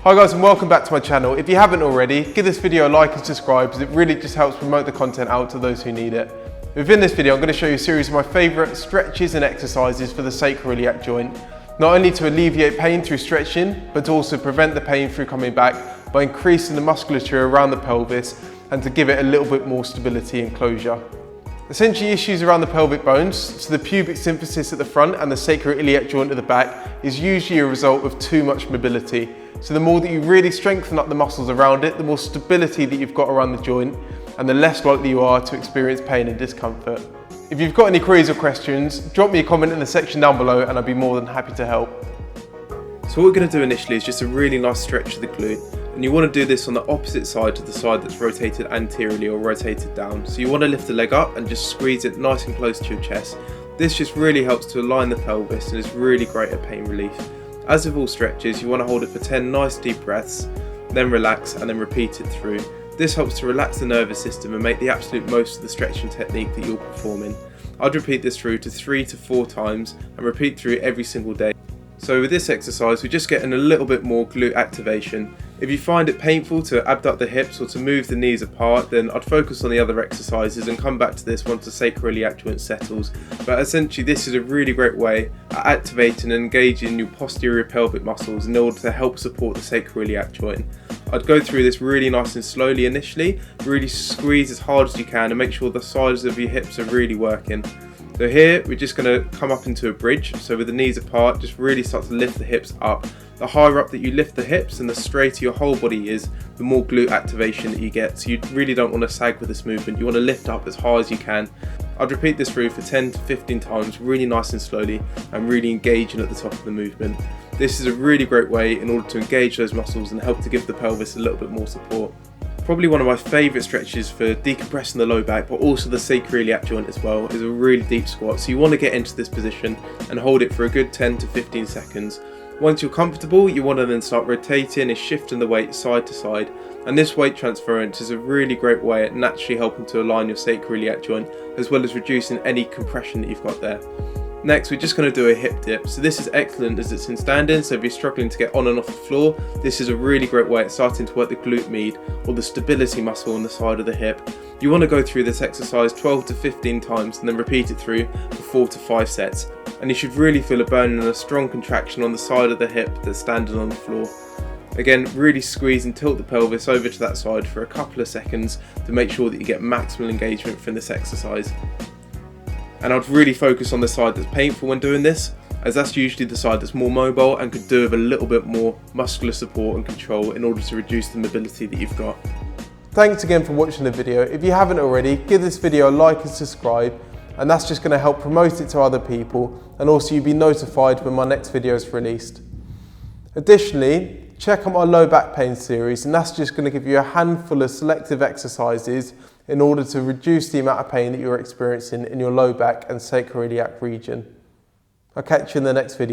Hi guys, and welcome back to my channel. If you haven't already, give this video a like and subscribe, as it really just helps promote the content out to those who need it. Within this video I'm going to show you a series of my favourite stretches and exercises for the sacroiliac joint, not only to alleviate pain through stretching, but to also prevent the pain through coming back by increasing the musculature around the pelvis and to give it a little bit more stability and closure. Essentially, issues around the pelvic bones, so the pubic symphysis at the front and the sacroiliac joint at the back, is usually a result of too much mobility. So the more that you really strengthen up the muscles around it, the more stability that you've got around the joint, and the less likely you are to experience pain and discomfort. If you've got any queries or questions, drop me a comment in the section down below and I'll be more than happy to help. So what we're going to do initially is just a really nice stretch of the glute, and you want to do this on the opposite side to the side that's rotated anteriorly or rotated down. So you want to lift the leg up and just squeeze it nice and close to your chest. This just really helps to align the pelvis and is really great at pain relief. As with all stretches, you want to hold it for 10 nice deep breaths, then relax and then repeat it through. This helps to relax the nervous system and make the absolute most of the stretching technique that you're performing. I'd repeat this through to 3 to 4 times and repeat through every single day. So with this exercise, we're just getting a little bit more glute activation. If you find it painful to abduct the hips or to move the knees apart, then I'd focus on the other exercises and come back to this once the sacroiliac joint settles. But essentially, this is a really great way at activating and engaging your posterior pelvic muscles in order to help support the sacroiliac joint. I'd go through this really nice and slowly initially, really squeeze as hard as you can and make sure the sides of your hips are really working. So here, we're just going to come up into a bridge, so with the knees apart, just really start to lift the hips up. The higher up that you lift the hips and the straighter your whole body is, the more glute activation that you get. So you really don't want to sag with this movement, you want to lift up as high as you can. I'd repeat this through for 10 to 15 times, really nice and slowly, and really engaging at the top of the movement. This is a really great way in order to engage those muscles and help to give the pelvis a little bit more support. Probably one of my favourite stretches for decompressing the low back, but also the sacroiliac joint as well, is a really deep squat. So you want to get into this position and hold it for a good 10 to 15 seconds. Once you're comfortable, you want to then start rotating and shifting the weight side to side. And this weight transference is a really great way at naturally helping to align your sacroiliac joint, as well as reducing any compression that you've got there. Next, we're just going to do a hip dip. So this is excellent as it's in standing, so if you're struggling to get on and off the floor, this is a really great way at starting to work the glute med, or the stability muscle on the side of the hip. You want to go through this exercise 12 to 15 times and then repeat it through for 4 to 5 sets. And you should really feel a burn and a strong contraction on the side of the hip that's standing on the floor. Again, really squeeze and tilt the pelvis over to that side for a couple of seconds to make sure that you get maximal engagement from this exercise. And I'd really focus on the side that's painful when doing this, as that's usually the side that's more mobile and could do with a little bit more muscular support and control in order to reduce the mobility that you've got. Thanks again for watching the video. If you haven't already, give this video a like and subscribe, and that's just going to help promote it to other people, and also you'll be notified when my next video is released. Additionally, check out my low back pain series, and that's just going to give you a handful of selective exercises in order to reduce the amount of pain that you're experiencing in your low back and sacroiliac region. I'll catch you in the next video.